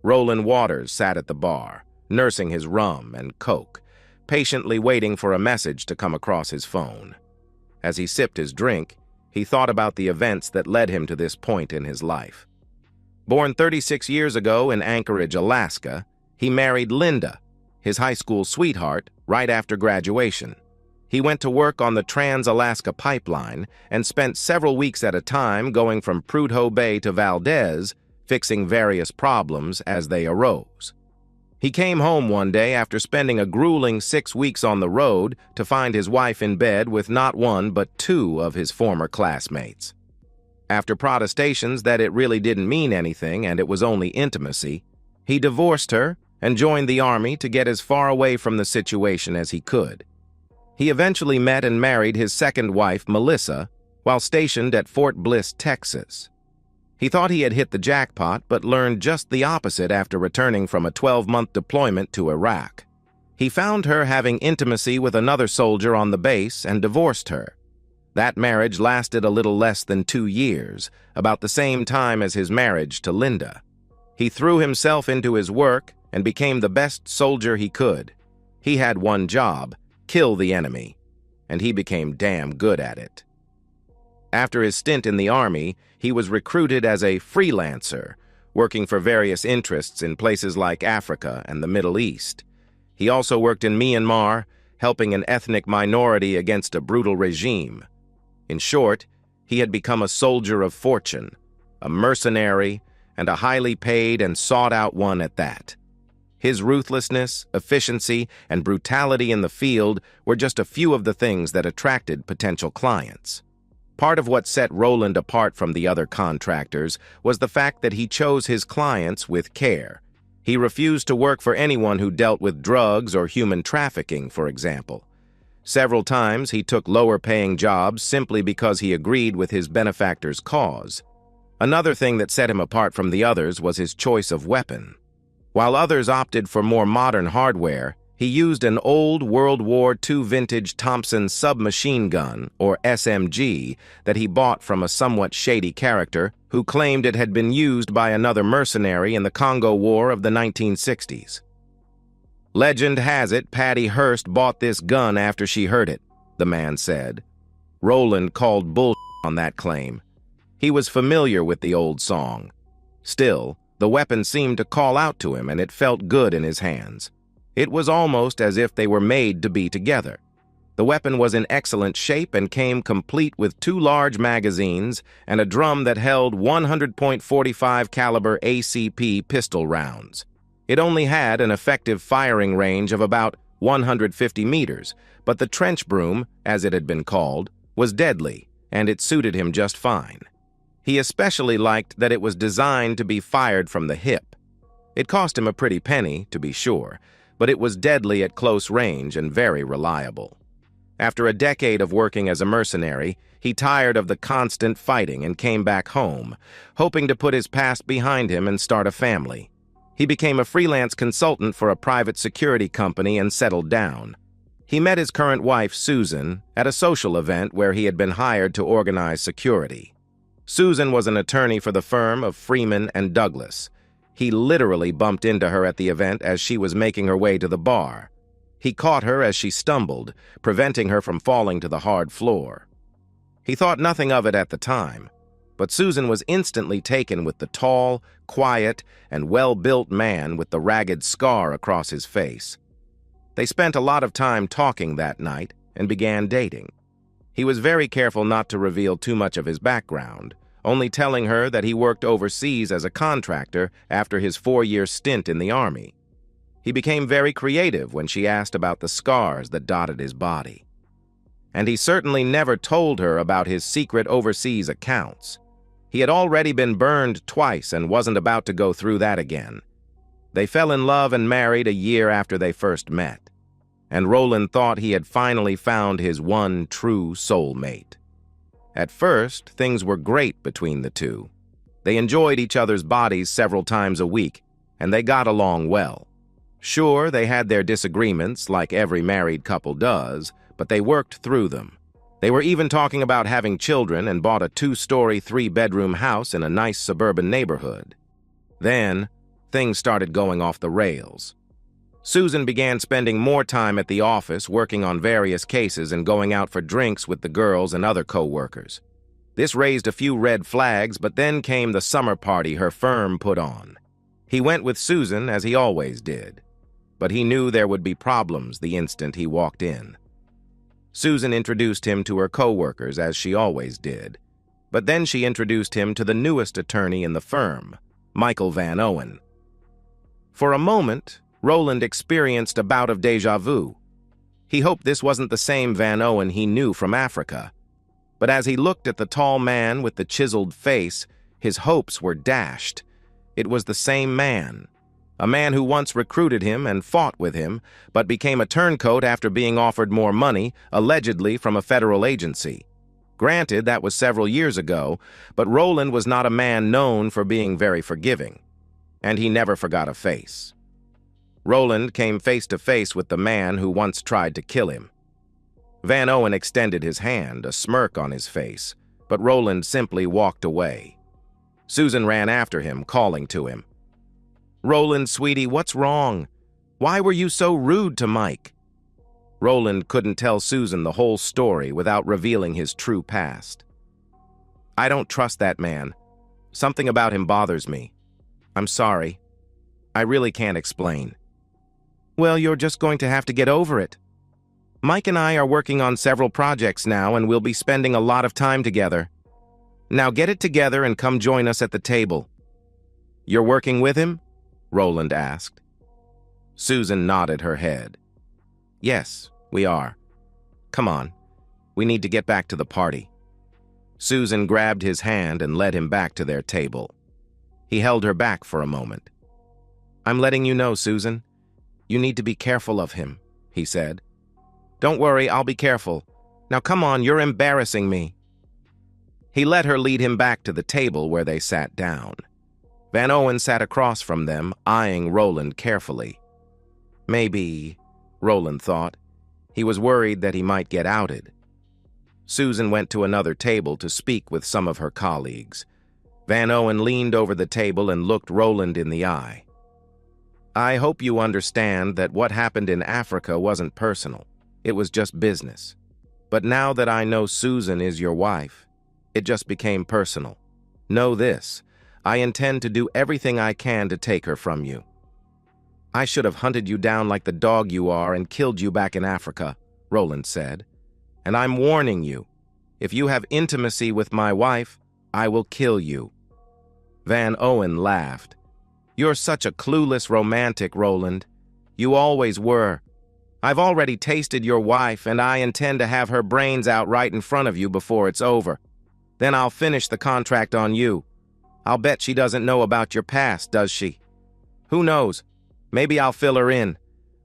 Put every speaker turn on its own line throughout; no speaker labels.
Roland Waters sat at the bar, nursing his rum and coke, patiently waiting for a message to come across his phone. As he sipped his drink, he thought about the events that led him to this point in his life. Born 36 years ago in Anchorage, Alaska, he married Linda, his high school sweetheart, right after graduation. He went to work on the Trans-Alaska Pipeline and spent several weeks at a time going from Prudhoe Bay to Valdez, fixing various problems as they arose. He came home one day after spending a grueling 6 weeks on the road to find his wife in bed with not one but two of his former classmates. After protestations that it really didn't mean anything and it was only intimacy, he divorced her and joined the Army to get as far away from the situation as he could. He eventually met and married his second wife, Melissa, while stationed at Fort Bliss, Texas. He thought he had hit the jackpot, but learned just the opposite after returning from a 12-month deployment to Iraq. He found her having intimacy with another soldier on the base and divorced her. That marriage lasted a little less than 2 years, about the same time as his marriage to Linda. He threw himself into his work and became the best soldier he could. He had one job: kill the enemy, and he became damn good at it. After his stint in the Army, he was recruited as a freelancer, working for various interests in places like Africa and the Middle East. He also worked in Myanmar, helping an ethnic minority against a brutal regime. In short, he had become a soldier of fortune, a mercenary, and a highly paid and sought-out one at that. His ruthlessness, efficiency, and brutality in the field were just a few of the things that attracted potential clients. Part of what set Roland apart from the other contractors was the fact that he chose his clients with care. He refused to work for anyone who dealt with drugs or human trafficking, for example. Several times he took lower-paying jobs simply because he agreed with his benefactor's cause. Another thing that set him apart from the others was his choice of weapon. While others opted for more modern hardware, he used an old World War II vintage Thompson submachine gun, or SMG, that he bought from a somewhat shady character who claimed it had been used by another mercenary in the Congo War of the 1960s. "Legend has it Patty Hearst bought this gun after she heard it," the man said. Roland called bull on that claim. He was familiar with the old song. Still, the weapon seemed to call out to him, and it felt good in his hands. It was almost as if they were made to be together. The weapon was in excellent shape and came complete with 2 large magazines and a drum that held 100.45 caliber ACP pistol rounds. It only had an effective firing range of about 150 meters, but the trench broom, as it had been called, was deadly, and it suited him just fine. He especially liked that it was designed to be fired from the hip. It cost him a pretty penny, to be sure, but it was deadly at close range and very reliable. After a decade of working as a mercenary, he tired of the constant fighting and came back home, hoping to put his past behind him and start a family. He became a freelance consultant for a private security company and settled down. He met his current wife, Susan, at a social event where he had been hired to organize security. Susan was an attorney for the firm of Freeman and Douglas. He literally bumped into her at the event as she was making her way to the bar. He caught her as she stumbled, preventing her from falling to the hard floor. He thought nothing of it at the time, but Susan was instantly taken with the tall, quiet, and well-built man with the ragged scar across his face. They spent a lot of time talking that night and began dating. He was very careful not to reveal too much of his background, only telling her that he worked overseas as a contractor after his 4-year stint in the Army. He became very creative when she asked about the scars that dotted his body. And he certainly never told her about his secret overseas accounts. He had already been burned twice and wasn't about to go through that again. They fell in love and married a year after they first met, and Roland thought he had finally found his one true soulmate. At first, things were great between the two. They enjoyed each other's bodies several times a week, and they got along well. Sure, they had their disagreements, like every married couple does, but they worked through them. They were even talking about having children and bought a 2-story, 3-bedroom house in a nice suburban neighborhood. Then, things started going off the rails. Susan began spending more time at the office working on various cases and going out for drinks with the girls and other co-workers. This raised a few red flags, but then came the summer party her firm put on. He went with Susan, as he always did, but he knew there would be problems the instant he walked in. Susan introduced him to her co-workers, as she always did, but then she introduced him to the newest attorney in the firm, Michael Van Owen. For a moment, Roland experienced a bout of déjà vu. He hoped this wasn't the same Van Owen he knew from Africa, but as he looked at the tall man with the chiseled face, his hopes were dashed. It was the same man, a man who once recruited him and fought with him, but became a turncoat after being offered more money, allegedly from a federal agency. Granted, that was several years ago, but Roland was not a man known for being very forgiving, and he never forgot a face. Roland came face to face with the man who once tried to kill him. Van Owen extended his hand, a smirk on his face, but Roland simply walked away. Susan ran after him, calling to him. "Roland, sweetie, what's wrong? Why were you so rude to Mike?" Roland couldn't tell Susan the whole story without revealing his true past. "I don't trust that man. Something about him bothers me. I'm sorry. I really can't explain." "Well, you're just going to have to get over it. Mike and I are working on several projects now, and we'll be spending a lot of time together. Now get it together and come join us at the table." "You're working with him?" Roland asked. Susan nodded her head. "Yes, we are. Come on, we need to get back to the party." Susan grabbed his hand and led him back to their table. He held her back for a moment. "I'm letting you know, Susan. You need to be careful of him," he said. "Don't worry, I'll be careful. Now come on, you're embarrassing me." He let her lead him back to the table where they sat down. Van Owen sat across from them, eyeing Roland carefully. Maybe, Roland thought, he was worried that he might get outed. Susan went to another table to speak with some of her colleagues. Van Owen leaned over the table and looked Roland in the eye. "I hope you understand that what happened in Africa wasn't personal. It was just business. But now that I know Susan is your wife, it just became personal. Know this, I intend to do everything I can to take her from you. I should have hunted you down like the dog you are and killed you back in Africa," Roland said. "And I'm warning you, if you have intimacy with my wife, I will kill you." Van Owen laughed. "You're such a clueless romantic, Roland. You always were. I've already tasted your wife, and I intend to have her brains out right in front of you before it's over. Then I'll finish the contract on you. I'll bet she doesn't know about your past, does she? Who knows? Maybe I'll fill her in,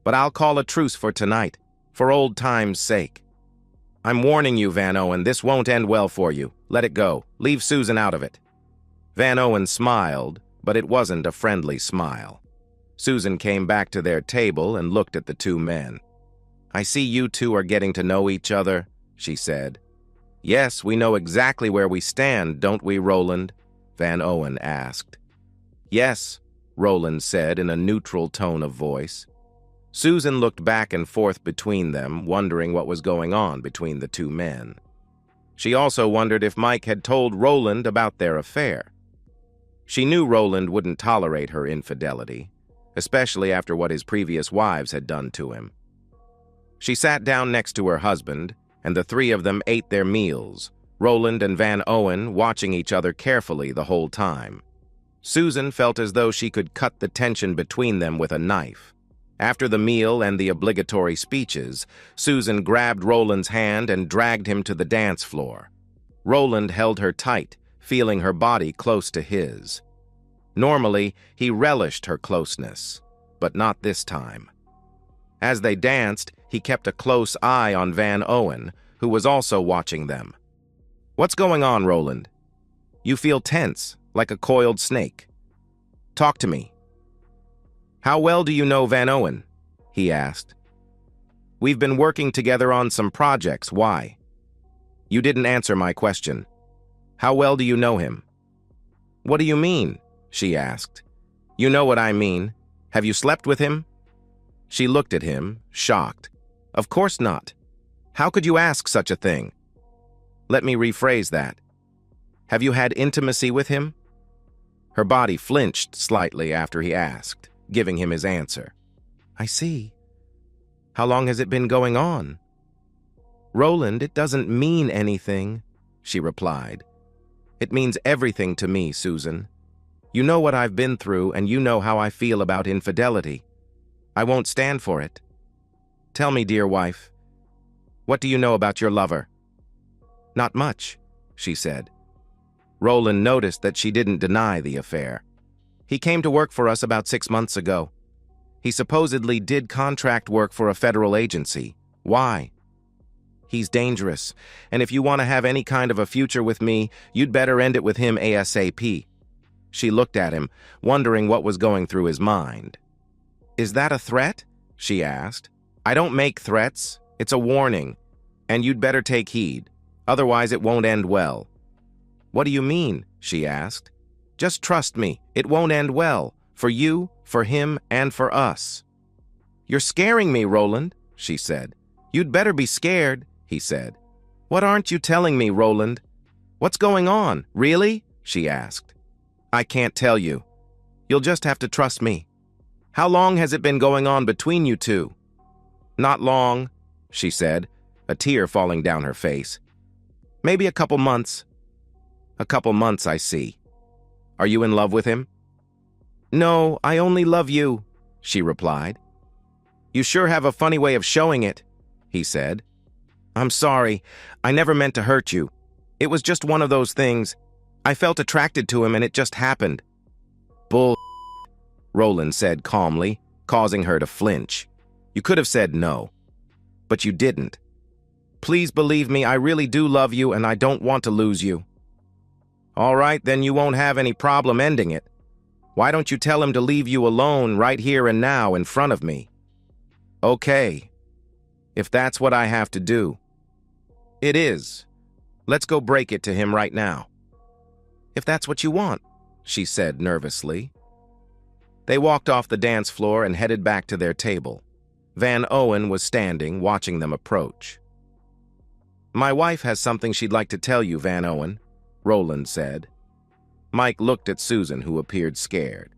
but I'll call a truce for tonight, for old time's sake. I'm warning you, Van Owen, this won't end well for you. Let it go. Leave Susan out of it." Van Owen smiled, but it wasn't a friendly smile. Susan came back to their table and looked at the two men. "I see you two are getting to know each other," she said. "Yes, we know exactly where we stand, don't we, Roland?" Van Owen asked. "Yes," Roland said in a neutral tone of voice. Susan looked back and forth between them, wondering what was going on between the two men. She also wondered if Mike had told Roland about their affair. She knew Roland wouldn't tolerate her infidelity, especially after what his previous wives had done to him. She sat down next to her husband, and the three of them ate their meals, Roland and Van Owen watching each other carefully the whole time. Susan felt as though she could cut the tension between them with a knife. After the meal and the obligatory speeches, Susan grabbed Roland's hand and dragged him to the dance floor. Roland held her tight, feeling her body close to his. Normally, he relished her closeness, but not this time. As they danced, he kept a close eye on Van Owen, who was also watching them. "What's going on, Roland? You feel tense, like a coiled snake. Talk to me." "How well do you know Van Owen?" he asked. "We've been working together on some projects. Why?" "You didn't answer my question. How well do you know him?" "What do you mean?" she asked. You know what I mean. Have you slept with him? She looked at him, shocked. Of course not. How could you ask such a thing? Let me rephrase that. Have you had intimacy with him? Her body flinched slightly after he asked, giving him his answer. I see. How long has it been going on? Roland, it doesn't mean anything, she replied. It means everything to me, Susan. You know what I've been through, and you know how I feel about infidelity. I won't stand for it. Tell me, dear wife, what do you know about your lover? Not much, she said. Roland noticed that she didn't deny the affair. He came to work for us about 6 months ago. He supposedly did contract work for a federal agency. Why? He's dangerous, and if you want to have any kind of a future with me, you'd better end it with him ASAP. She looked at him, wondering what was going through his mind. Is that a threat? She asked. I don't make threats. It's a warning, and you'd better take heed. Otherwise, it won't end well. What do you mean? She asked. Just trust me. It won't end well. For you, for him, and for us. You're scaring me, Roland, she said. You'd better be scared, he said. What aren't you telling me, Roland? What's going on? Really? She asked. I can't tell you. You'll just have to trust me. How long has it been going on between you two? Not long, she said, a tear falling down her face. Maybe a couple months. A couple months, I see. Are you in love with him? No, I only love you, she replied. You sure have a funny way of showing it, he said. I'm sorry. I never meant to hurt you. It was just one of those things. I felt attracted to him and it just happened. Bull, Roland said calmly, causing her to flinch. You could have said no, but you didn't. Please believe me, I really do love you and I don't want to lose you. All right, then you won't have any problem ending it. Why don't you tell him to leave you alone right here and now in front of me? Okay, if that's what I have to do. It is. Let's go break it to him right now. If that's what you want, she said nervously. They walked off the dance floor and headed back to their table. Van Owen was standing, watching them approach. My wife has something she'd like to tell you, Van Owen, Roland said. Mike looked at Susan, who appeared scared.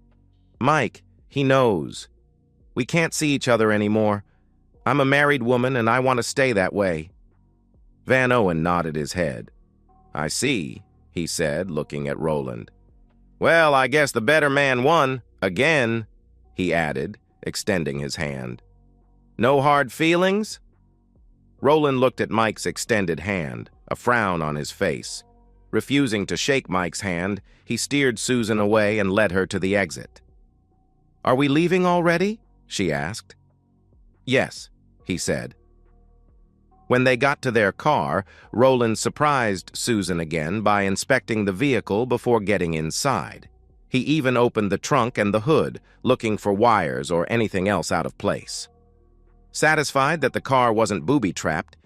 Mike, he knows. We can't see each other anymore. I'm a married woman and I want to stay that way. Van Owen nodded his head. I see, he said, looking at Roland. Well, I guess the better man won, again, he added, extending his hand. No hard feelings? Roland looked at Mike's extended hand, a frown on his face. Refusing to shake Mike's hand, he steered Susan away and led her to the exit. Are we leaving already? She asked. Yes, he said. When they got to their car, Roland surprised Susan again by inspecting the vehicle before getting inside. He even opened the trunk and the hood, looking for wires or anything else out of place. Satisfied that the car wasn't booby-trapped,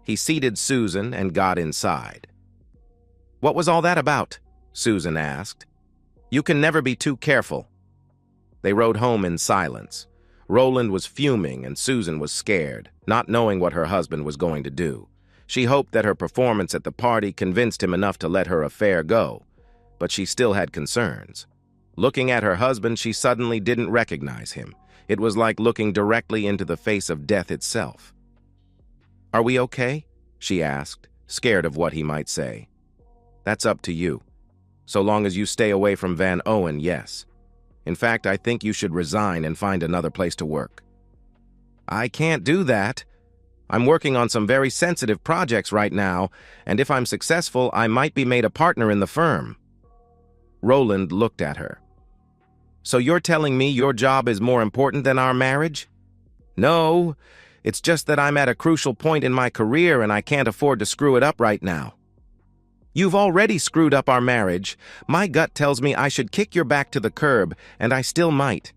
he seated Susan and got inside. What was all that about? Susan asked. You can never be too careful. They rode home in silence. Roland was fuming and Susan was scared, not knowing what her husband was going to do. She hoped that her performance at the party convinced him enough to let her affair go, but she still had concerns. Looking at her husband, she suddenly didn't recognize him. It was like looking directly into the face of death itself. Are we okay? She asked, scared of what he might say. That's up to you. So long as you stay away from Van Owen, yes. In fact, I think you should resign and find another place to work. I can't do that. I'm working on some very sensitive projects right now, and if I'm successful, I might be made a partner in the firm. Roland looked at her. So you're telling me your job is more important than our marriage? No, it's just that I'm at a crucial point in my career and I can't afford to screw it up right now. You've already screwed up our marriage. My gut tells me I should kick your back to the curb, and I still might.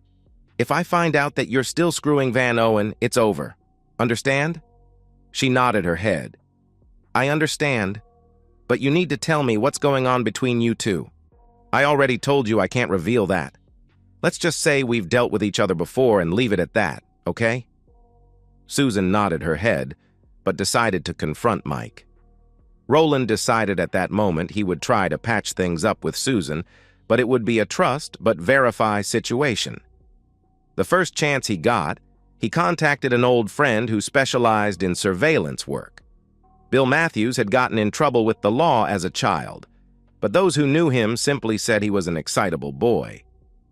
If I find out that you're still screwing Van Owen, it's over. Understand? She nodded her head. I understand, but you need to tell me what's going on between you two. I already told you I can't reveal that. Let's just say we've dealt with each other before and leave it at that, okay? Susan nodded her head, but decided to confront Mike. Roland decided at that moment he would try to patch things up with Susan, but it would be a trust but verify situation. The first chance he got, he contacted an old friend who specialized in surveillance work. Bill Matthews had gotten in trouble with the law as a child, but those who knew him simply said he was an excitable boy.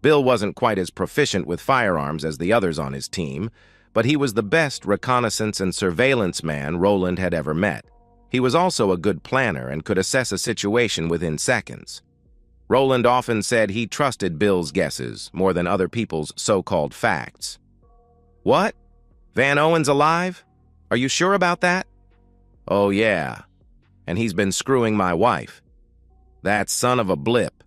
Bill wasn't quite as proficient with firearms as the others on his team, but he was the best reconnaissance and surveillance man Roland had ever met. He was also a good planner and could assess a situation within seconds. Roland often said he trusted Bill's guesses more than other people's so-called facts. "What? Van Owen's alive? Are you sure about that?" "Oh, yeah. And he's been screwing my wife. That son of a blip.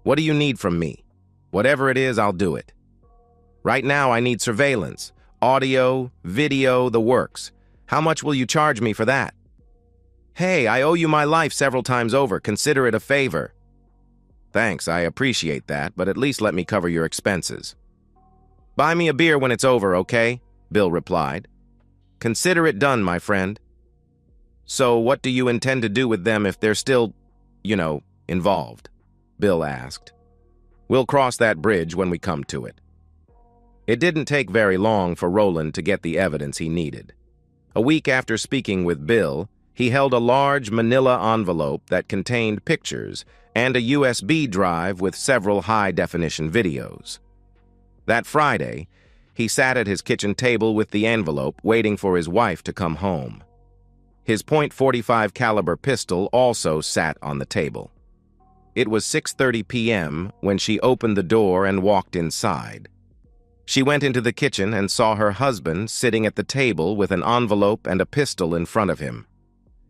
What do you need from me? Whatever it is, I'll do it. Right now, I need surveillance, audio, video, the works. How much will you charge me for that?" "Hey, I owe you my life several times over. Consider it a favor." "Thanks, I appreciate that, but at least let me cover your expenses." "Buy me a beer when it's over, okay?" Bill replied. "Consider it done, my friend." "So what do you intend to do with them if they're still, involved?" Bill asked. "We'll cross that bridge when we come to it." It didn't take very long for Roland to get the evidence he needed. A week after speaking with Bill, he held a large manila envelope that contained pictures and a USB drive with several high-definition videos. That Friday, he sat at his kitchen table with the envelope, waiting for his wife to come home. His .45 caliber pistol also sat on the table. It was 6:30 p.m. when she opened the door and walked inside. She went into the kitchen and saw her husband sitting at the table with an envelope and a pistol in front of him.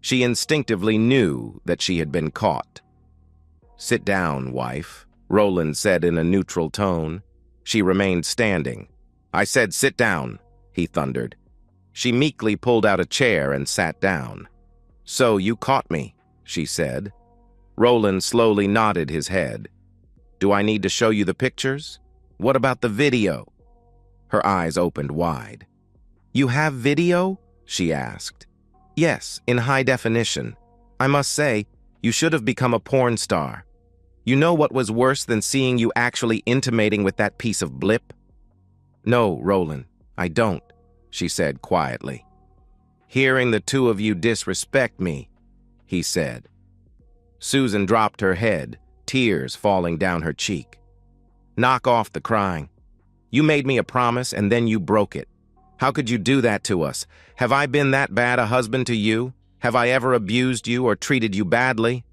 She instinctively knew that she had been caught. "Sit down, wife," Roland said in a neutral tone. She remained standing. "I said sit down," he thundered. She meekly pulled out a chair and sat down. "So you caught me," she said. Roland slowly nodded his head. "Do I need to show you the pictures? What about the video?" Her eyes opened wide. "You have video?" she asked. "Yes, in high definition. I must say, you should have become a porn star. You know what was worse than seeing you actually intimating with that piece of blip?" "No, Roland, I don't," she said quietly. "Hearing the two of you disrespect me," he said. Susan dropped her head, tears falling down her cheek. "Knock off the crying. You made me a promise and then you broke it. How could you do that to us? Have I been that bad a husband to you? Have I ever abused you or treated you badly?"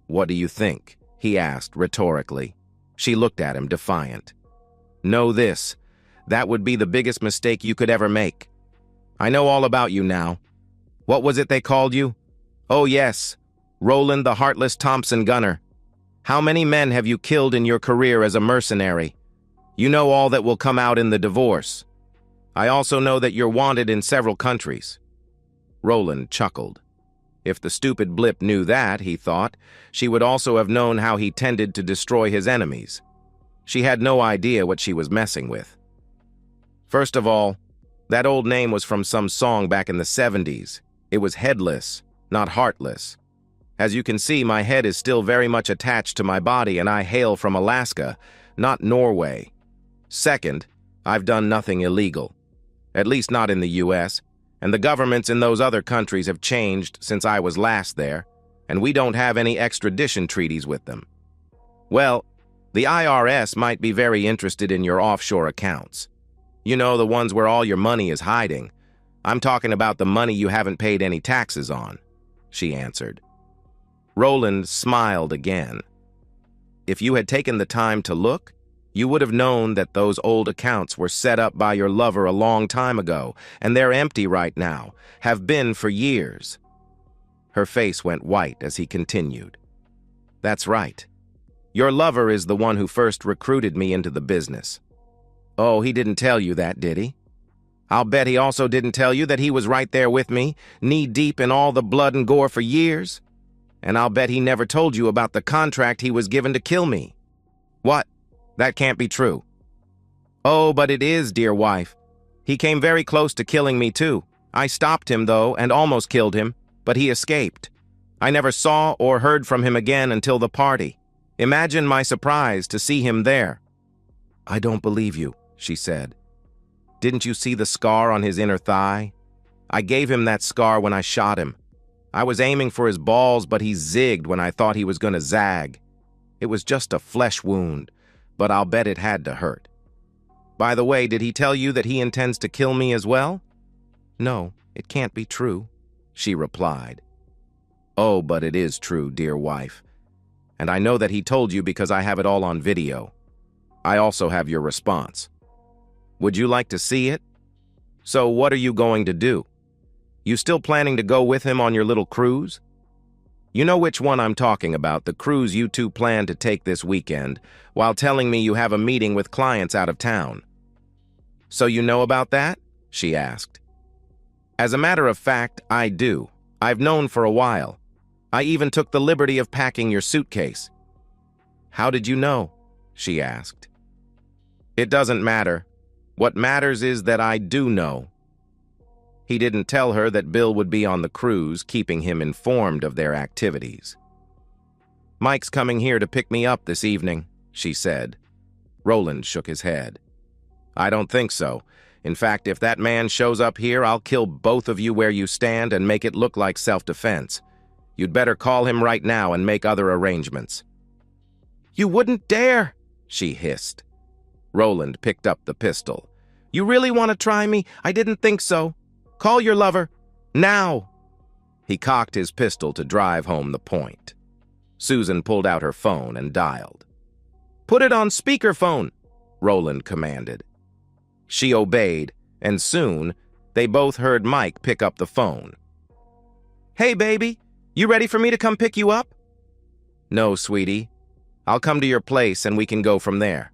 "What do you think?" he asked rhetorically. She looked at him defiant. "Know this. That would be the biggest mistake you could ever make. I know all about you now. What was it they called you? Oh yes, Roland the Heartless Thompson Gunner. How many men have you killed in your career as a mercenary? You know all that will come out in the divorce. I also know that you're wanted in several countries." Roland chuckled. If the stupid blip knew that, he thought, she would also have known how he tended to destroy his enemies. She had no idea what she was messing with. First of all, that old name was from some song back in the 70s. It was headless, not heartless. As you can see, my head is still very much attached to my body and I hail from Alaska, not Norway. Second, I've done nothing illegal. At least not in the US, and the governments in those other countries have changed since I was last there, and we don't have any extradition treaties with them. Well, the IRS might be very interested in your offshore accounts. You know, the ones where all your money is hiding. I'm talking about the money you haven't paid any taxes on," she answered. Roland smiled again. "If you had taken the time to look, you would have known that those old accounts were set up by your lover a long time ago, and they're empty right now, have been for years." Her face went white as he continued. "That's right. Your lover is the one who first recruited me into the business." "Oh, he didn't tell you that, did he?" "I'll bet he also didn't tell you that he was right there with me, knee-deep in all the blood and gore for years. And I'll bet he never told you about the contract he was given to kill me." "What? That can't be true." "Oh, but it is, dear wife. He came very close to killing me too. I stopped him, though, and almost killed him, but he escaped. I never saw or heard from him again until the party. Imagine my surprise to see him there." "I don't believe you," she said. "Didn't you see the scar on his inner thigh? I gave him that scar when I shot him. I was aiming for his balls, but he zigged when I thought he was going to zag. It was just a flesh wound, but I'll bet it had to hurt. By the way, did he tell you that he intends to kill me as well?" "No, it can't be true," she replied. "Oh, but it is true, dear wife. And I know that he told you because I have it all on video. I also have your response. Would you like to see it? So what are you going to do? You still planning to go with him on your little cruise? You know which one I'm talking about, the cruise you two plan to take this weekend, while telling me you have a meeting with clients out of town." "So you know about that?" she asked. "As a matter of fact, I do. I've known for a while. I even took the liberty of packing your suitcase." "How did you know?" she asked. "It doesn't matter. What matters is that I do know." He didn't tell her that Bill would be on the cruise, keeping him informed of their activities. "Mike's coming here to pick me up this evening," she said. Roland shook his head. "I don't think so. In fact, if that man shows up here, I'll kill both of you where you stand and make it look like self-defense. You'd better call him right now and make other arrangements." "You wouldn't dare!" she hissed. Roland picked up the pistol. "You really want to try me? I didn't think so. Call your lover. Now!" He cocked his pistol to drive home the point. Susan pulled out her phone and dialed. "Put it on speakerphone," Roland commanded. She obeyed, and soon they both heard Mike pick up the phone. "Hey, baby, you ready for me to come pick you up?" "No, sweetie. I'll come to your place and we can go from there."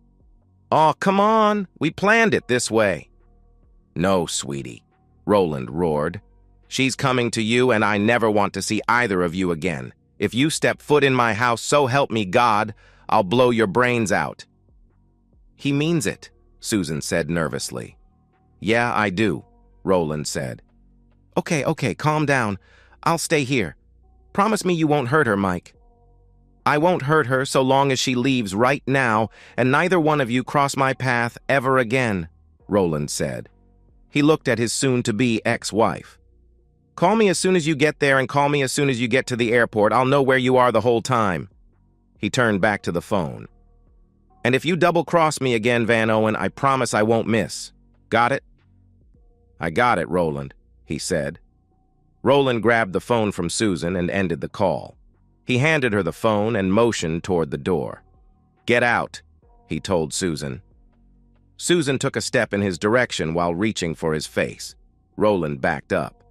"Aw, come on. We planned it this way." "No, sweetie," Roland roared. "She's coming to you, and I never want to see either of you again. If you step foot in my house, so help me God, I'll blow your brains out." "He means it," Susan said nervously. "Yeah, I do," Roland said. Okay, calm down. I'll stay here. Promise me you won't hurt her, Mike." "I won't hurt her so long as she leaves right now, and neither one of you cross my path ever again," Roland said. He looked at his soon-to-be ex-wife. "Call me as soon as you get there and call me as soon as you get to the airport. I'll know where you are the whole time." He turned back to the phone. "And if you double-cross me again, Van Owen, I promise I won't miss. Got it?" "I got it, Roland," he said. Roland grabbed the phone from Susan and ended the call. He handed her the phone and motioned toward the door. "Get out," he told Susan. Susan took a step in his direction while reaching for his face. Roland backed up.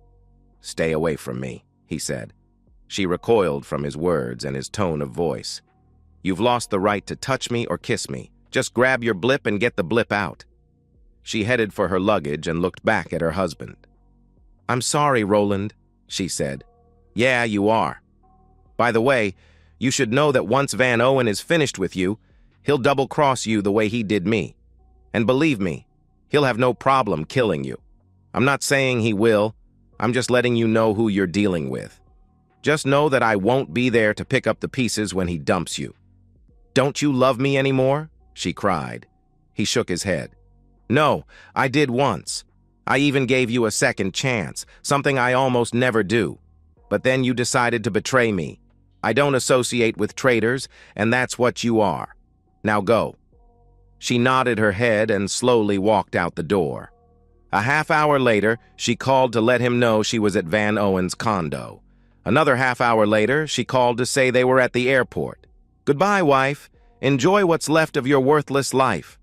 "Stay away from me," he said. She recoiled from his words and his tone of voice. "You've lost the right to touch me or kiss me. Just grab your blip and get the blip out." She headed for her luggage and looked back at her husband. "I'm sorry, Roland," she said. "Yeah, you are. By the way, you should know that once Van Owen is finished with you, he'll double-cross you the way he did me. And believe me, he'll have no problem killing you. I'm not saying he will. I'm just letting you know who you're dealing with. Just know that I won't be there to pick up the pieces when he dumps you." "Don't you love me anymore?" she cried. He shook his head. "No, I did once. I even gave you a second chance, something I almost never do. But then you decided to betray me. I don't associate with traitors, and that's what you are. Now go." She nodded her head and slowly walked out the door. A half-hour later, she called to let him know she was at Van Owen's condo. Another half-hour later, she called to say they were at the airport. "Goodbye, wife. Enjoy what's left of your worthless life."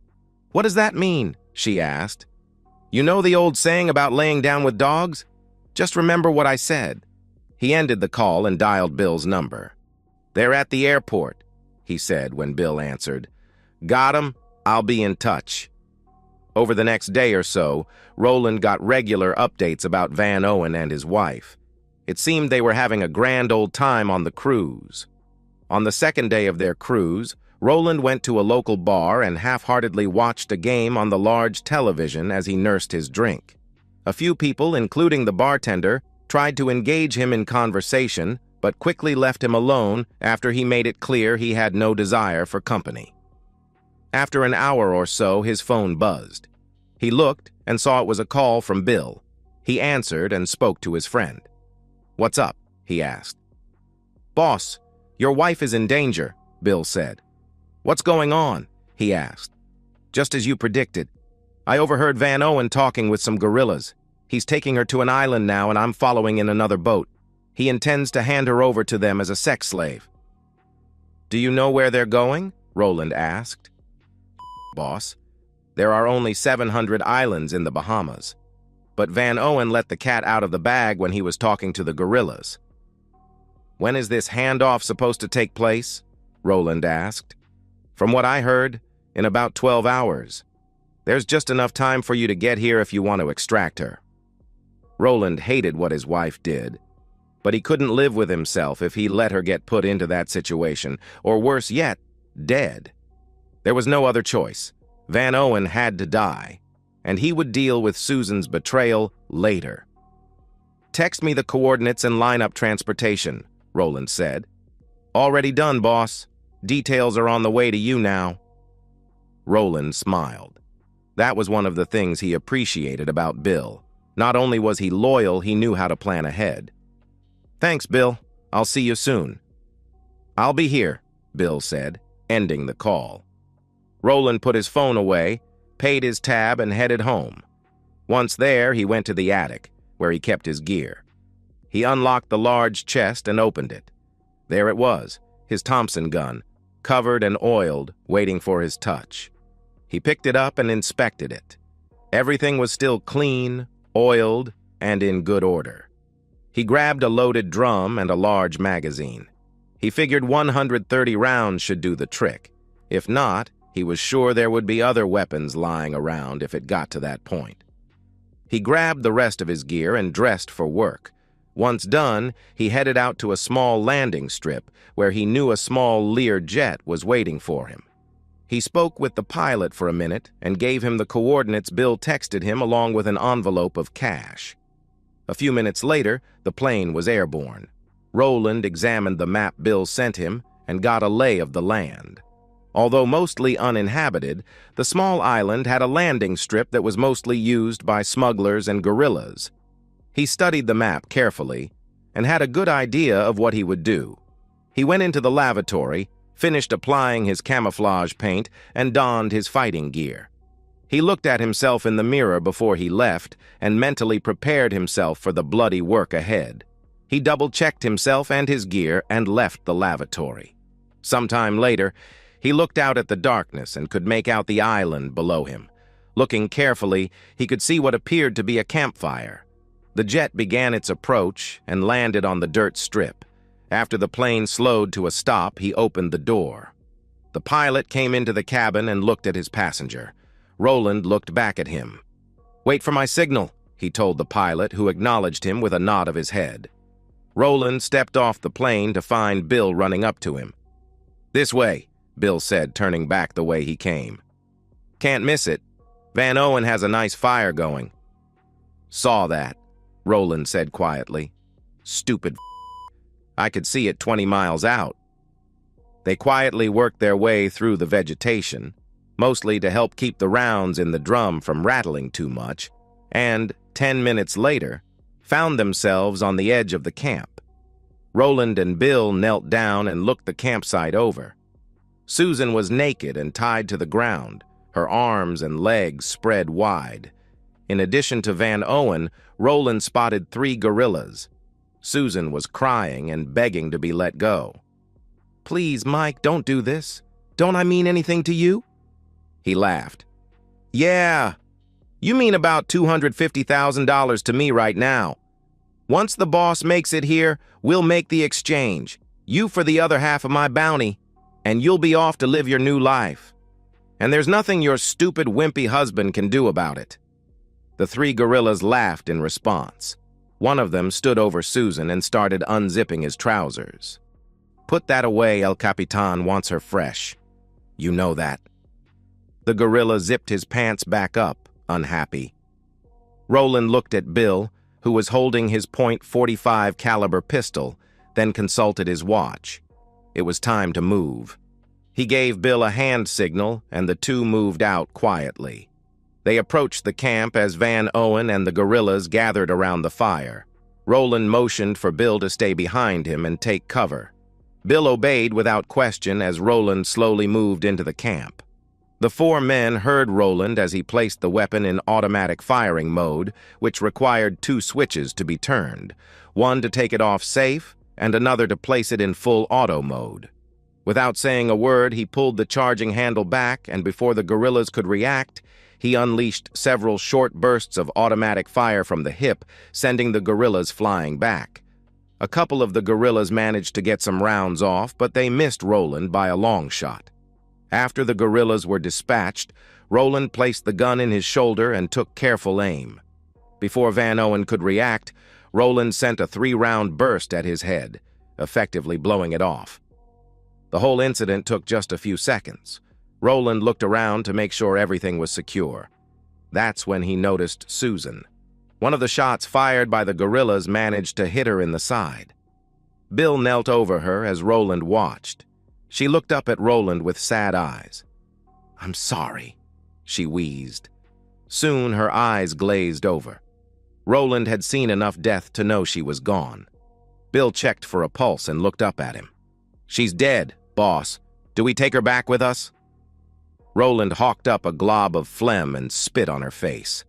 "What does that mean?" she asked. "You know the old saying about laying down with dogs? Just remember what I said." He ended the call and dialed Bill's number. "They're at the airport," he said when Bill answered. "Got 'em. I'll be in touch." Over the next day or so, Roland got regular updates about Van Owen and his wife. It seemed they were having a grand old time on the cruise. On the second day of their cruise, Roland went to a local bar and half-heartedly watched a game on the large television as he nursed his drink. A few people, including the bartender, tried to engage him in conversation, but quickly left him alone after he made it clear he had no desire for company. After an hour or so, his phone buzzed. He looked and saw it was a call from Bill. He answered and spoke to his friend. "What's up?" he asked. "Boss, your wife is in danger," Bill said. "What's going on?" he asked. "Just as you predicted. I overheard Van Owen talking with some guerrillas. He's taking her to an island now and I'm following in another boat. He intends to hand her over to them as a sex slave." "Do you know where they're going?" Roland asked. "Boss, there are only 700 islands in the Bahamas. But Van Owen let the cat out of the bag when he was talking to the guerrillas." "When is this handoff supposed to take place?" Roland asked. "From what I heard, in about 12 hours. There's just enough time for you to get here if you want to extract her." Roland hated what his wife did, but he couldn't live with himself if he let her get put into that situation, or worse yet, dead. There was no other choice. Van Owen had to die, and he would deal with Susan's betrayal later. "Text me the coordinates and line up transportation," Roland said. "Already done, boss. Details are on the way to you now." Roland smiled. That was one of the things he appreciated about Bill. Not only was he loyal, he knew how to plan ahead. "Thanks, Bill. I'll see you soon." "I'll be here," Bill said, ending the call. Roland put his phone away, paid his tab, and headed home. Once there, he went to the attic, where he kept his gear. He unlocked the large chest and opened it. There it was, his Thompson gun, covered and oiled, waiting for his touch. He picked it up and inspected it. Everything was still clean, oiled, and in good order. He grabbed a loaded drum and a large magazine. He figured 130 rounds should do the trick. If not, he was sure there would be other weapons lying around if it got to that point. He grabbed the rest of his gear and dressed for work. Once done, he headed out to a small landing strip where he knew a small Lear jet was waiting for him. He spoke with the pilot for a minute and gave him the coordinates Bill texted him along with an envelope of cash. A few minutes later, the plane was airborne. Roland examined the map Bill sent him and got a lay of the land. Although mostly uninhabited, the small island had a landing strip that was mostly used by smugglers and guerrillas. He studied the map carefully and had a good idea of what he would do. He went into the lavatory, finished applying his camouflage paint, and donned his fighting gear. He looked at himself in the mirror before he left and mentally prepared himself for the bloody work ahead. He double-checked himself and his gear and left the lavatory. Sometime later, he looked out at the darkness and could make out the island below him. Looking carefully, he could see what appeared to be a campfire. The jet began its approach and landed on the dirt strip. After the plane slowed to a stop, he opened the door. The pilot came into the cabin and looked at his passenger. Roland looked back at him. "Wait for my signal," he told the pilot, who acknowledged him with a nod of his head. Roland stepped off the plane to find Bill running up to him. "This way," Bill said, turning back the way he came. "Can't miss it. Van Owen has a nice fire going." "Saw that," Roland said quietly. "Stupid f***. I could see it 20 miles out." They quietly worked their way through the vegetation, mostly to help keep the rounds in the drum from rattling too much, and 10 minutes later, found themselves on the edge of the camp. Roland and Bill knelt down and looked the campsite over. Susan was naked and tied to the ground, her arms and legs spread wide. In addition to Van Owen, Roland spotted 3 guerrillas. Susan was crying and begging to be let go. "Please, Mike, don't do this. Don't I mean anything to you?" He laughed. "Yeah, you mean about $250,000 to me right now. Once the boss makes it here, we'll make the exchange. You for the other half of my bounty, and you'll be off to live your new life. And there's nothing your stupid, wimpy husband can do about it." The 3 guerrillas laughed in response. One of them stood over Susan and started unzipping his trousers. "Put that away, El Capitan wants her fresh." You know that. The gorilla zipped his pants back up, unhappy. Roland looked at Bill, who was holding his .45 caliber pistol, then consulted his watch. It was time to move. He gave Bill a hand signal, and the two moved out quietly. They approached the camp as Van Owen and the gorillas gathered around the fire. Roland motioned for Bill to stay behind him and take cover. Bill obeyed without question as Roland slowly moved into the camp. The four men heard Roland as he placed the weapon in automatic firing mode, which required two switches to be turned, one to take it off safe and another to place it in full auto mode. Without saying a word, he pulled the charging handle back, and before the gorillas could react, he unleashed several short bursts of automatic fire from the hip, sending the gorillas flying back. A couple of the gorillas managed to get some rounds off, but they missed Roland by a long shot. After the gorillas were dispatched, Roland placed the gun in his shoulder and took careful aim. Before Van Owen could react, Roland sent a 3-round burst at his head, effectively blowing it off. The whole incident took just a few seconds. Roland looked around to make sure everything was secure. That's when he noticed Susan. One of the shots fired by the gorillas managed to hit her in the side. Bill knelt over her as Roland watched. She looked up at Roland with sad eyes. "I'm sorry," she wheezed. Soon her eyes glazed over. Roland had seen enough death to know she was gone. Bill checked for a pulse and looked up at him. "She's dead, boss. Do we take her back with us?" Roland hawked up a glob of phlegm and spit on her face.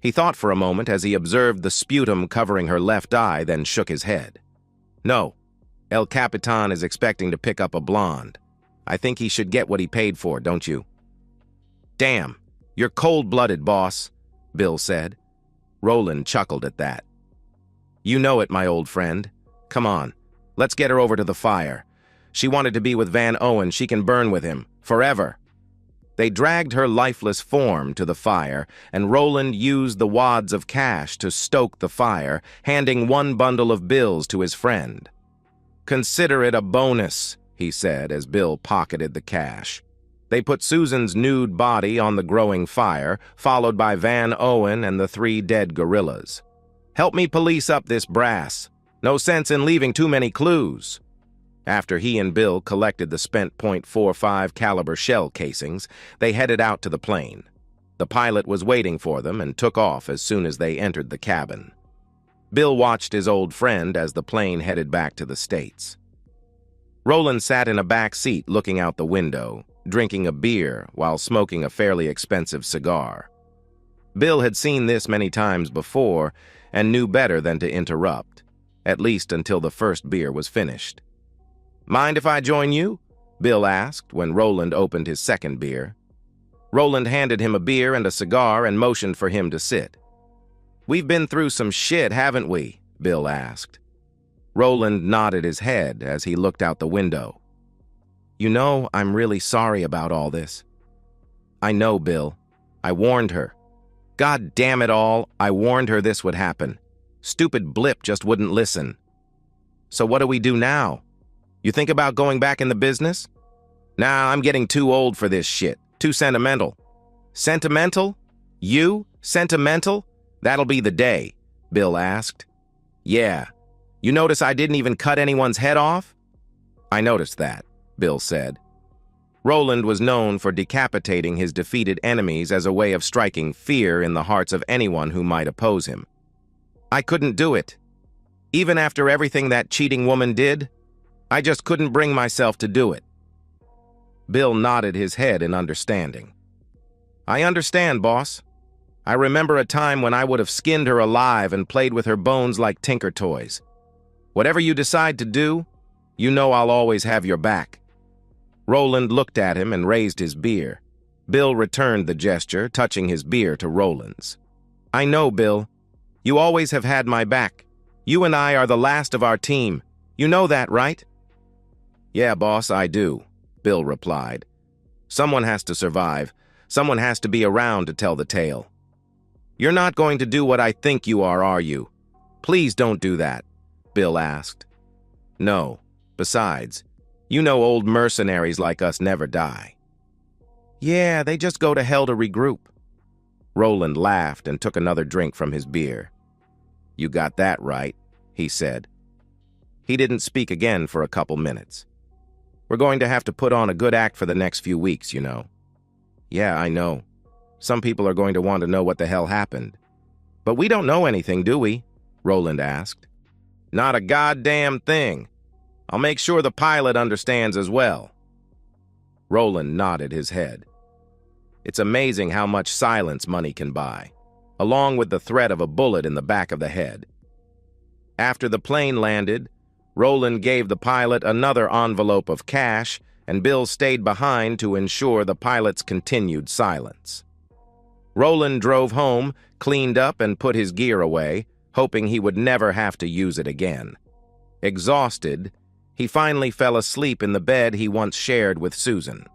He thought for a moment as he observed the sputum covering her left eye, then shook his head. "No. El Capitan is expecting to pick up a blonde. I think he should get what he paid for, don't you?" "Damn, you're cold-blooded, boss," Bill said. Roland chuckled at that. "You know it, my old friend. Come on, let's get her over to the fire. She wanted to be with Van Owen. She can burn with him, forever." They dragged her lifeless form to the fire, and Roland used the wads of cash to stoke the fire, handing one bundle of bills to his friend. "Consider it a bonus," he said as Bill pocketed the cash. They put Susan's nude body on the growing fire, followed by Van Owen and the 3 dead gorillas. "Help me police up this brass. No sense in leaving too many clues." After he and Bill collected the spent .45 caliber shell casings, they headed out to the plane. The pilot was waiting for them and took off as soon as they entered the cabin. Bill watched his old friend as the plane headed back to the States. Roland sat in a back seat looking out the window, drinking a beer while smoking a fairly expensive cigar. Bill had seen this many times before and knew better than to interrupt, at least until the first beer was finished. "Mind if I join you?" Bill asked when Roland opened his second beer. Roland handed him a beer and a cigar and motioned for him to sit. "We've been through some shit, haven't we?" Bill asked. Roland nodded his head as he looked out the window. "You know, I'm really sorry about all this." "I know, Bill. I warned her. God damn it all, I warned her this would happen. Stupid blip just wouldn't listen." "So what do we do now? You think about going back in the business?" "Nah, I'm getting too old for this shit. Too sentimental." "Sentimental? You? Sentimental? That'll be the day," Bill asked. "Yeah. You notice I didn't even cut anyone's head off?" "I noticed that," Bill said. Roland was known for decapitating his defeated enemies as a way of striking fear in the hearts of anyone who might oppose him. "I couldn't do it. Even after everything that cheating woman did, I just couldn't bring myself to do it." Bill nodded his head in understanding. "I understand, boss. I remember a time when I would have skinned her alive and played with her bones like tinker toys. Whatever you decide to do, you know I'll always have your back." Roland looked at him and raised his beer. Bill returned the gesture, touching his beer to Roland's. "I know, Bill. You always have had my back. You and I are the last of our team. You know that, right?" "Yeah, boss, I do," Bill replied. "Someone has to survive. Someone has to be around to tell the tale." "You're not going to do what I think you are you? Please don't do that," Bill asked. "No. Besides, you know old mercenaries like us never die." Yeah, they just go to hell to regroup. Roland laughed and took another drink from his beer. You got that right, he said. He didn't speak again for a couple minutes. We're going to have to put on a good act for the next few weeks, you know. Yeah, I know. Some people are going to want to know what the hell happened. But we don't know anything, do we? Roland asked. Not a goddamn thing. I'll make sure the pilot understands as well. Roland nodded his head. It's amazing how much silence money can buy, along with the threat of a bullet in the back of the head. After the plane landed, Roland gave the pilot another envelope of cash, and Bill stayed behind to ensure the pilot's continued silence. Roland drove home, cleaned up, and put his gear away, hoping he would never have to use it again. Exhausted, he finally fell asleep in the bed he once shared with Susan.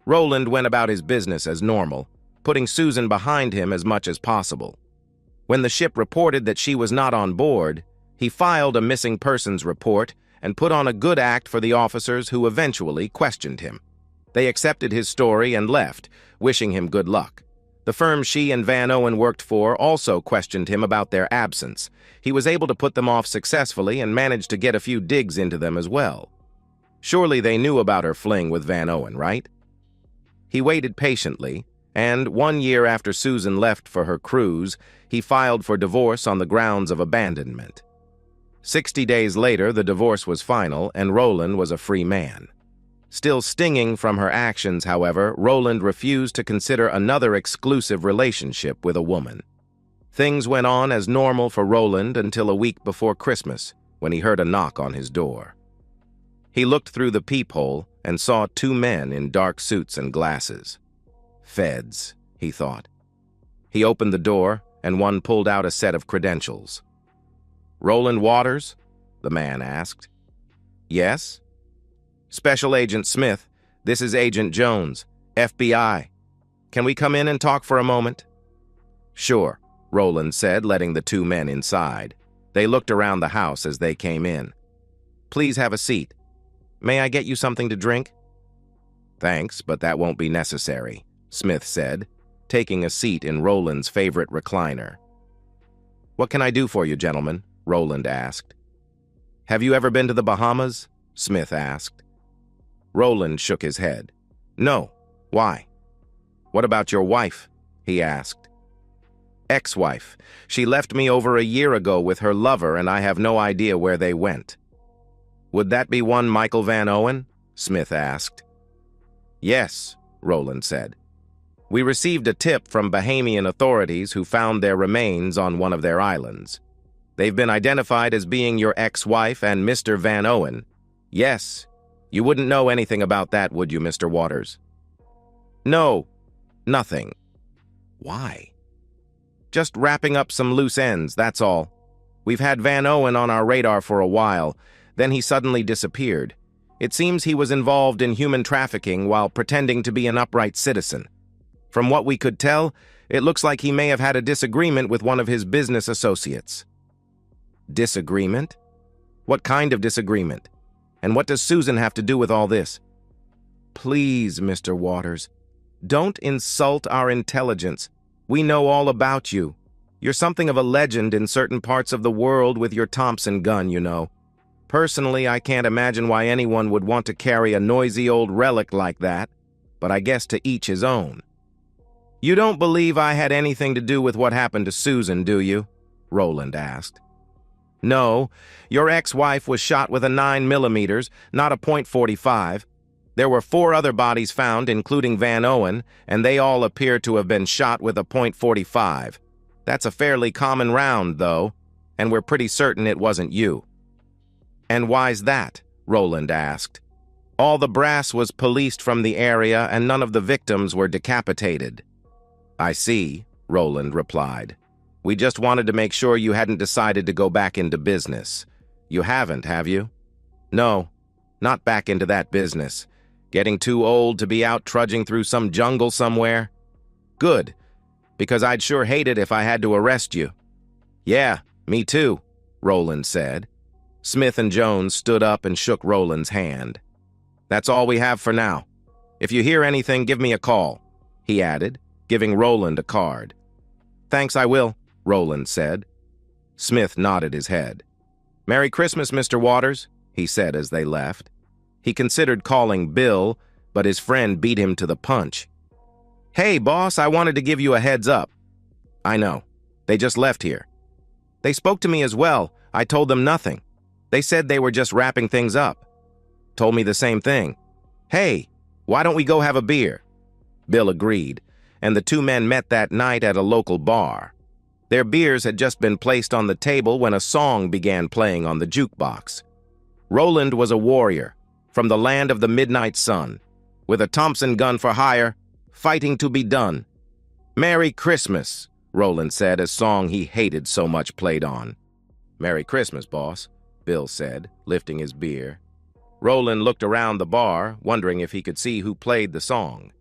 Roland went about his business as normal, putting Susan behind him as much as possible. When the ship reported that she was not on board, he filed a missing persons report and put on a good act for the officers who eventually questioned him. They accepted his story and left, wishing him good luck. The firm she and Van Owen worked for also questioned him about their absence. He was able to put them off successfully and managed to get a few digs into them as well. Surely they knew about her fling with Van Owen, right? He waited patiently, and 1 year after Susan left for her cruise, he filed for divorce on the grounds of abandonment. 60 days later, the divorce was final, and Roland was a free man. Still stinging from her actions, however, Roland refused to consider another exclusive relationship with a woman. Things went on as normal for Roland until a week before Christmas, when he heard a knock on his door. He looked through the peephole and saw 2 men in dark suits and glasses. Feds, he thought. He opened the door, and one pulled out a set of credentials. Roland Waters? The man asked. Yes? Special Agent Smith, this is Agent Jones, FBI. Can we come in and talk for a moment? Sure, Roland said, letting the 2 men inside. They looked around the house as they came in. Please have a seat. May I get you something to drink? Thanks, but that won't be necessary, Smith said, taking a seat in Roland's favorite recliner. What can I do for you, gentlemen? Roland asked. Have you ever been to the Bahamas? Smith asked. Roland shook his head. No. Why? What about your wife? He asked. Ex-wife. She left me over a year ago with her lover, and I have no idea where they went. Would that be one Michael Van Owen? Smith asked. Yes, Roland said. We received a tip from Bahamian authorities who found their remains on one of their islands. They've been identified as being your ex-wife and Mr. Van Owen. Yes. You wouldn't know anything about that, would you, Mr. Waters? No. Nothing. Why? Just wrapping up some loose ends, that's all. We've had Van Owen on our radar for a while. Then he suddenly disappeared. It seems he was involved in human trafficking while pretending to be an upright citizen. From what we could tell, it looks like he may have had a disagreement with one of his business associates. Disagreement? What kind of disagreement? And what does Susan have to do with all this? Please, Mr. Waters, don't insult our intelligence. We know all about you. You're something of a legend in certain parts of the world with your Thompson gun, you know. Personally, I can't imagine why anyone would want to carry a noisy old relic like that, but I guess to each his own. You don't believe I had anything to do with what happened to Susan, do you? Roland asked. No, your ex-wife was shot with a 9mm, not a .45. There were 4 other bodies found, including Van Owen, and they all appear to have been shot with a .45. That's a fairly common round, though, and we're pretty certain it wasn't you. And why's that? Roland asked. All the brass was policed from the area, and none of the victims were decapitated. I see, Roland replied. We just wanted to make sure you hadn't decided to go back into business. You haven't, have you? No, not back into that business. Getting too old to be out trudging through some jungle somewhere? Good, because I'd sure hate it if I had to arrest you. Yeah, me too, Roland said. Smith and Jones stood up and shook Roland's hand. That's all we have for now. If you hear anything, give me a call," he added, giving Roland a card. "Thanks, I will," Roland said. Smith nodded his head. "Merry Christmas, Mr. Waters," he said as they left. He considered calling Bill, but his friend beat him to the punch. "Hey, boss, I wanted to give you a heads up." "I know. They just left here." "They spoke to me as well. I told them nothing. They said they were just wrapping things up." "Told me the same thing." "Hey, why don't we go have a beer?" Bill agreed, and the two men met that night at a local bar. Their beers had just been placed on the table when a song began playing on the jukebox. Roland was a warrior from the land of the midnight sun, with a Thompson gun for hire, fighting to be done. "Merry Christmas," Roland said as song he hated so much played on. "Merry Christmas, boss," Bill said, lifting his beer. Roland looked around the bar, wondering if he could see who played the song.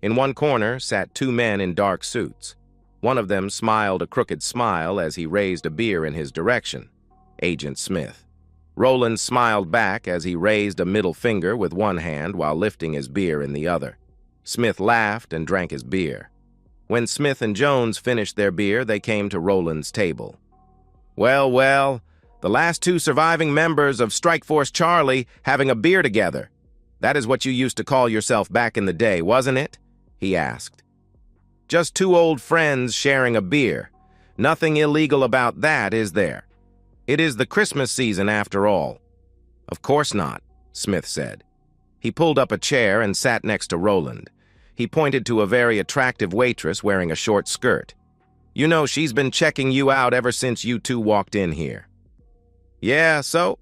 In one corner sat two men in dark suits. One of them smiled a crooked smile as he raised a beer in his direction. Agent Smith. Roland smiled back as he raised a middle finger with one hand while lifting his beer in the other. Smith laughed and drank his beer. When Smith and Jones finished their beer, they came to Roland's table. "Well, well, the last two surviving members of Strike Force Charlie having a beer together. That is what you used to call yourself back in the day, wasn't it?" he asked. "Just two old friends sharing a beer. Nothing illegal about that, is there? It is the Christmas season after all." "Of course not," Smith said. He pulled up a chair and sat next to Roland. He pointed to a very attractive waitress wearing a short skirt. "You know, she's been checking you out ever since you two walked in here." "Yeah, so?"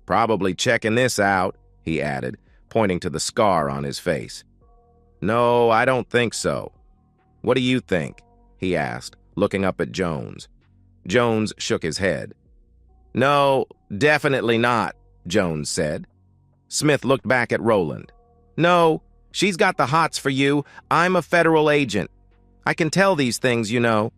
"Probably checking this out," he added, pointing to the scar on his face. "No, I don't think so." "What do you think?" he asked, looking up at Jones. Jones shook his head. "No, definitely not," Jones said. Smith looked back at Roland. "No, she's got the hots for you. I'm a federal agent. I can tell these things, you know.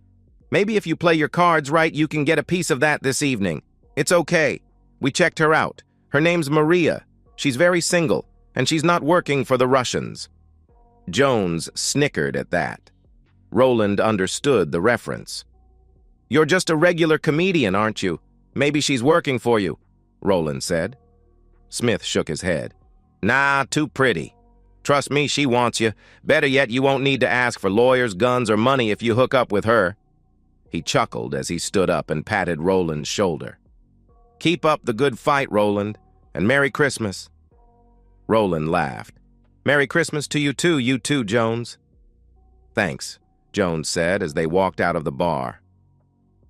Maybe if you play your cards right, you can get a piece of that this evening. It's okay. We checked her out. Her name's Maria. She's very single, and she's not working for the Russians." Jones snickered at that. Roland understood the reference. "You're just a regular comedian, aren't you? Maybe she's working for you," Roland said. Smith shook his head. "Nah, too pretty. Trust me, she wants you. Better yet, you won't need to ask for lawyers, guns, or money if you hook up with her." He chuckled as he stood up and patted Roland's shoulder. "Keep up the good fight, Roland, and Merry Christmas." Roland laughed. "Merry Christmas to you too, Jones." "Thanks," Jones said as they walked out of the bar.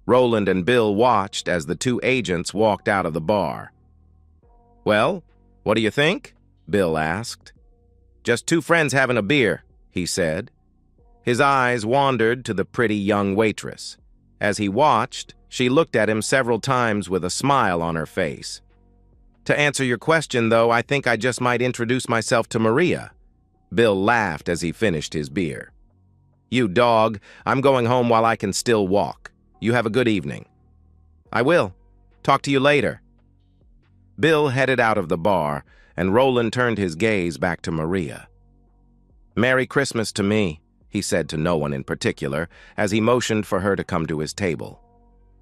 Roland and Bill watched as the two agents walked out of the bar. "Well, what do you think?" Bill asked. "Just two friends having a beer," he said. His eyes wandered to the pretty young waitress. As he watched, she looked at him several times with a smile on her face. "To answer your question, though, I think I just might introduce myself to Maria." Bill laughed as he finished his beer. "You dog, I'm going home while I can still walk. You have a good evening." "I will. Talk to you later." Bill headed out of the bar, and Roland turned his gaze back to Maria. "Merry Christmas to me," he said to no one in particular, as he motioned for her to come to his table.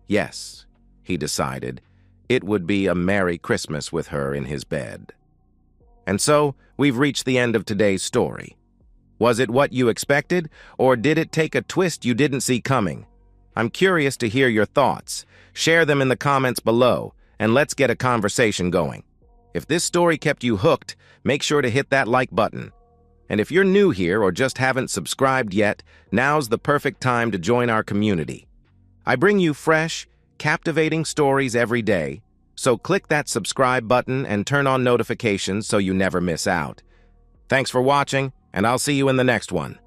Yes, he decided, it would be a Merry Christmas with her in his bed. And so, we've reached the end of today's story. Was it what you expected, or did it take a twist you didn't see coming? I'm curious to hear your thoughts. Share them in the comments below, and let's get a conversation going. If this story kept you hooked, make sure to hit that like button. And if you're new here or just haven't subscribed yet, now's the perfect time to join our community. I bring you fresh, captivating stories every day, so click that subscribe button and turn on notifications so you never miss out. Thanks for watching, and I'll see you in the next one.